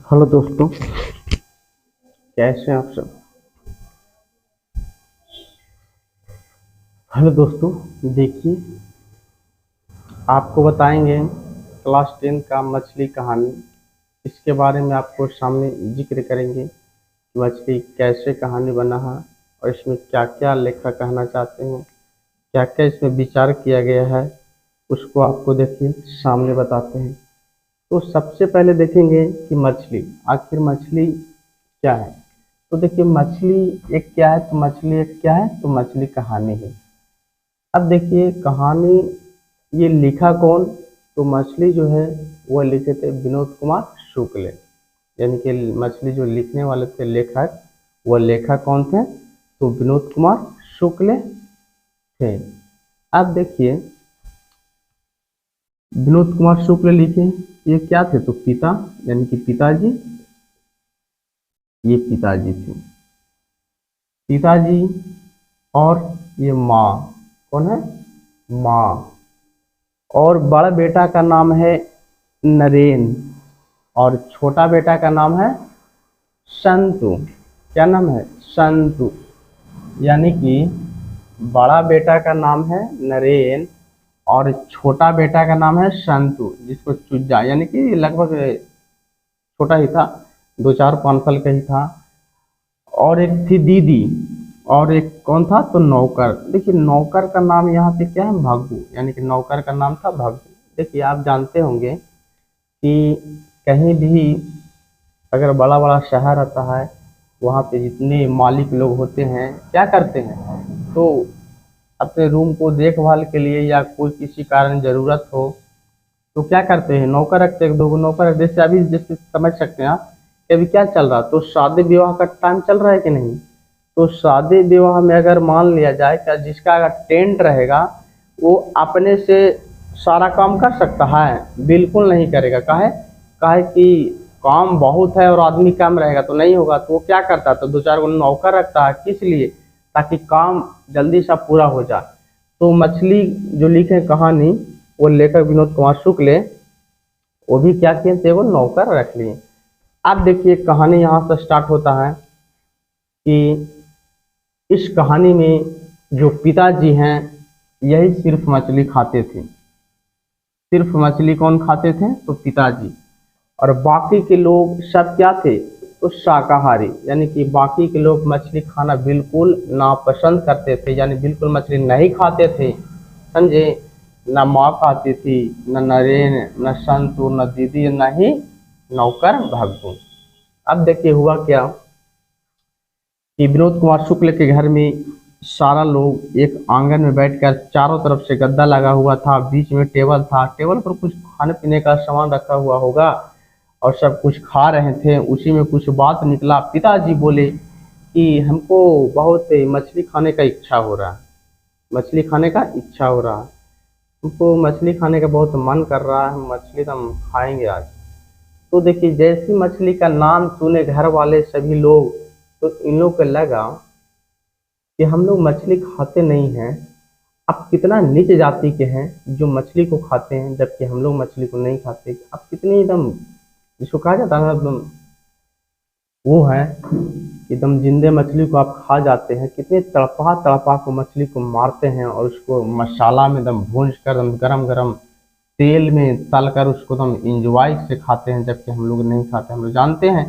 Hello दोस्तों, कैसे हैं आप सब। हेलो दोस्तों, देखिए आपको बताएंगे क्लास 10 का मछली कहानी। इसके बारे में आपको सामने जिक्र करेंगे कि मछली कैसे कहानी बना है और इसमें क्या क्या लेखक कहना चाहते हैं, क्या क्या इसमें विचार किया गया है, उसको आपको देखिए सामने बताते हैं। तो सबसे पहले देखेंगे कि मछली, आखिर मछली क्या है। तो देखिए मछली एक क्या है, तो मछली एक क्या है, तो मछली कहानी है। अब देखिए कहानी ये लिखा कौन, तो मछली जो है वह लिखे थे विनोद कुमार शुक्ल। यानी कि मछली जो लिखने वाले थे लेखक, वह लेखक कौन थे, तो विनोद कुमार शुक्ल थे। अब देखिए विनोद कुमार शुक्ल लिखे, ये क्या थे, तो पिता, यानी कि पिताजी, ये पिताजी थे, पिताजी। और ये माँ, कौन है, माँ। और बड़ा बेटा का नाम है नरेन और छोटा बेटा का नाम है संतु। क्या नाम है, संतु। यानी कि बड़ा बेटा का नाम है नरेन और छोटा बेटा का नाम है संतु, जिसको चुज्जा, यानी कि लगभग छोटा ही था, 2-4-5 साल का ही था। और एक थी दीदी और एक कौन था, तो नौकर। देखिए नौकर का नाम यहाँ पे क्या है, भग्गू, यानी कि नौकर का नाम था भग्गू। देखिए आप जानते होंगे कि कहीं भी अगर बड़ा बड़ा शहर रहता है, वहाँ पे जितने मालिक लोग होते हैं क्या करते हैं, तो अपने रूम को देखभाल के लिए या कोई किसी कारण ज़रूरत हो तो क्या करते हैं, नौकर रखते हैं, 2 नौकर रखते हैं। जैसे अभी जैसे समझ सकते हैं आप कि अभी क्या चल रहा, तो शादी विवाह का टाइम चल रहा है कि नहीं। तो शादी विवाह में अगर मान लिया जाए कि जिसका अगर टेंट रहेगा वो अपने से सारा काम कर सकता है, बिल्कुल नहीं करेगा। काहे काहे कि काम बहुत है और आदमी कम रहेगा तो नहीं होगा। तो वो क्या करता है, तो 2-4 नौकर रखता है, किस लिए, ताकि काम जल्दी सा पूरा हो जाए। तो मछली जो लिखे कहानी, वो लेखक विनोद कुमार शुक्ल, वो भी क्या किए थे, वो नौकर रख लिए। अब देखिए कहानी यहाँ से स्टार्ट होता है कि इस कहानी में जो पिताजी हैं यही सिर्फ मछली खाते थे। सिर्फ मछली कौन खाते थे, तो पिताजी। और बाकी के लोग सब क्या थे, तो शाकाहारी, यानी कि बाकी के लोग मछली खाना बिल्कुल नापसंद करते थे, यानी बिल्कुल मछली नहीं खाते थे, समझे। न माँ खाती थी, न नरेन, न संतु, न दीदी, न ही नौकर भग्गू। अब देखिए हुआ क्या कि विनोद कुमार शुक्ल के घर में सारा लोग एक आंगन में बैठकर, चारों तरफ से गद्दा लगा हुआ था, बीच में टेबल था, टेबल पर कुछ खाने पीने का सामान रखा हुआ होगा और सब कुछ खा रहे थे। उसी में कुछ बात निकला, पिताजी बोले कि हमको बहुत मछली खाने का इच्छा हो रहा है, मछली खाने का इच्छा हो रहा है, हमको मछली खाने का बहुत मन कर रहा है, मछली तो हम खाएंगे आज। तो देखिए जैसी मछली का नाम सुने घर वाले सभी लोग, तो इन लोग को लगा कि हम लोग मछली खाते नहीं हैं, आप कितना नीच जाति के हैं जो मछली को खाते हैं जबकि हम लोग मछली को नहीं खाते। आप कितनी एकदम, जिसको कहा जाता है ना एकदम, वो है एकदम जिंदे मछली को आप खा जाते हैं, कितने तड़पा तड़पा को मछली को मारते हैं और उसको मसाला में एकदम भूंज कर एकदम गरम गरम तेल में तल कर उसको एकदम इंजॉय से खाते हैं, जबकि हम लोग नहीं खाते। हम लोग जानते हैं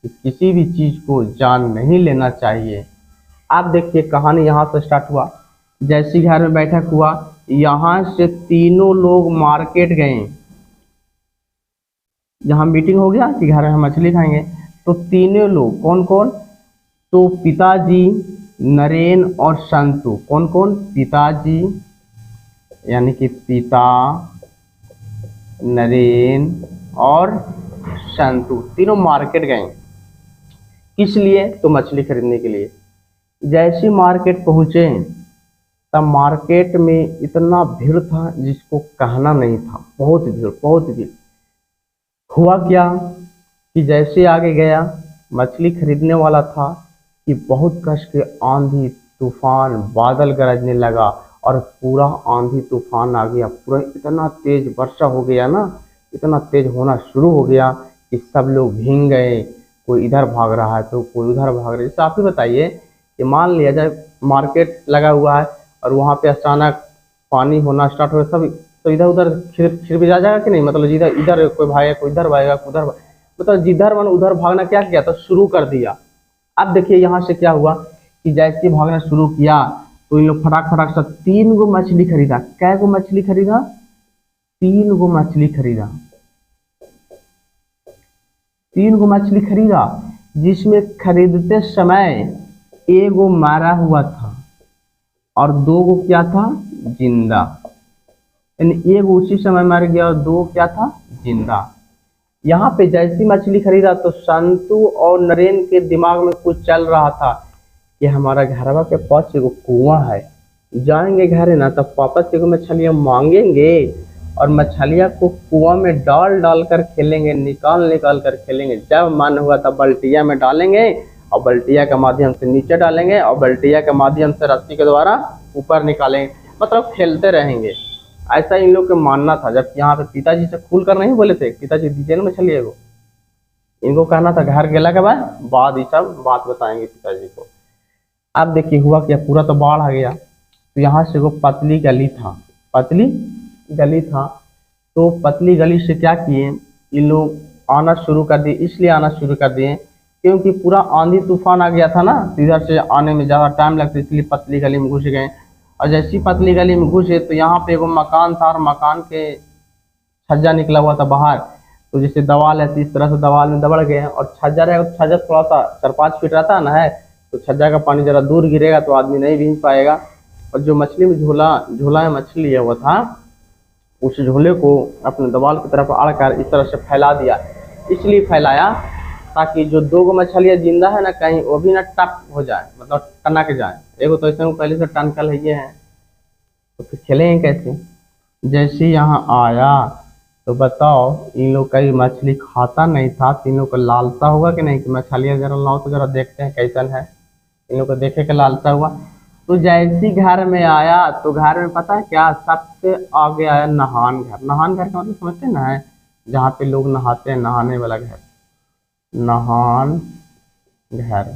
कि किसी भी चीज़ को जान नहीं लेना चाहिए। आप देखिए कहानी यहाँ से स्टार्ट हुआ, जैसी घर में बैठक हुआ, यहाँ से तीनों लोग मार्केट गए। यहाँ मीटिंग हो गया कि घर में हम मछली खाएंगे, तो तीनों लोग कौन कौन, तो पिताजी, नरेन और संतु। कौन कौन, पिताजी यानी कि पिता, नरेन और संतु, तीनों मार्केट गए। किस लिए, तो मछली खरीदने के लिए। जैसे मार्केट पहुंचे तब मार्केट में इतना भीड़ था जिसको कहना नहीं था, बहुत भीड़, बहुत भीड़। हुआ क्या कि जैसे आगे गया, मछली खरीदने वाला था कि बहुत कष्ट के आंधी तूफान बादल गरजने लगा और पूरा आंधी तूफान आ गया, पूरा इतना तेज वर्षा हो गया ना, इतना तेज होना शुरू हो गया कि सब लोग भीग गए, कोई इधर भाग रहा है तो कोई उधर भाग रहा है। जैसे आप ही बताइए कि मान लिया जाए मार्केट लगा हुआ है और वहाँ पे अचानक पानी होना स्टार्ट हो सब, तो इधर उधर खिर भी जा जाएगा कि नहीं, मतलब जिधर इधर कोई भागेगा कोई इधर भागेगा कोई उधर मतलब जिधर मन उधर भागना क्या किया तो शुरू कर दिया। अब देखिए यहाँ से क्या हुआ कि जैसे भागना शुरू किया तो इन लोग फटाक फटाक से 3 गो मछली खरीदा। कै गो मछली खरीदा? 3 गो मछली खरीदा। 3 गो मछली खरीदा, जिसमें खरीदते समय एगो मारा हुआ था और 2 गो क्या था? जिंदा। यानी एगो उसी समय मर गया और 2 क्या था? जिंदा। यहाँ पे जैसी मछली खरीदा तो संतु और नरेन के दिमाग में कुछ चल रहा था कि हमारा घरवा के पास एगो कुआं है, जाएंगे घर ना तो पापा से एगो मछलियाँ मांगेंगे और मछलियाँ को कुआं में डाल डाल कर खेलेंगे, निकाल निकाल कर खेलेंगे। जब मन हुआ तब बल्टिया में डालेंगे और बल्टिया के माध्यम से नीचे डालेंगे और बल्टिया के माध्यम से रस्सी के द्वारा ऊपर निकालेंगे, मतलब खेलते रहेंगे। ऐसा इन लोग का मानना था। जब यहाँ पे पिताजी से खुल कर नहीं बोले थे, पिताजी दीजिए ना मछली एगो, इनको कहना था घर गेला के बाद ये सब बात बताएंगे पिताजी को। अब देखिए हुआ क्या, पूरा तो बाढ़ आ गया तो यहाँ से वो पतली गली था, पतली गली था तो पतली गली से क्या किए इन लोग आना शुरू कर दिए। इसलिए आना शुरू कर दिए क्योंकि पूरा आंधी तूफान आ गया था ना, इधर से आने में ज़्यादा टाइम लगता, इसलिए पतली गली में घुस गए। और जैसी पतली गली में घुसे तो यहाँ पे एगो मकान था और मकान के छज्जा निकला हुआ था बाहर, तो जैसे दवाल है इस तरह से दवाल में दबड़ गए और छज्जा रहेगा तो छज्जा थोड़ा सा 4-5 फीट रहता है ना है, तो छज्जा का पानी जरा दूर गिरेगा तो आदमी नहीं भीग पाएगा। और जो मछली में झोला में मछली लिया हुआ था उस झोले को अपने दवाल की तरफ आड़कर इस तरह से फैला दिया। इसलिए फैलाया ताकि जो 2 गो मछलियाँ जिंदा है ना कहीं वो भी ना टप हो जाए, मतलब टनक जाए। एगो तो ऐसे पहले से टनकल है ये है, तो फिर खेलेंगे कैसे। जैसे यहाँ आया तो बताओ इन लोग कई मछली खाता नहीं था तो इन लोग को लालसा होगा कि नहीं कि मछलियाँ जरा लाओ तो जरा देखते हैं कैसन है, इन लोग को देखे के लालसा हुआ। तो जैसी घर में आया तो घर में पता है क्या, सबसे आगे आया नहान घर। नहान घर का मतलब समझते हैं ना, है जहाँ पे लोग नहाते हैं, नहाने वाला घर, नहान घर।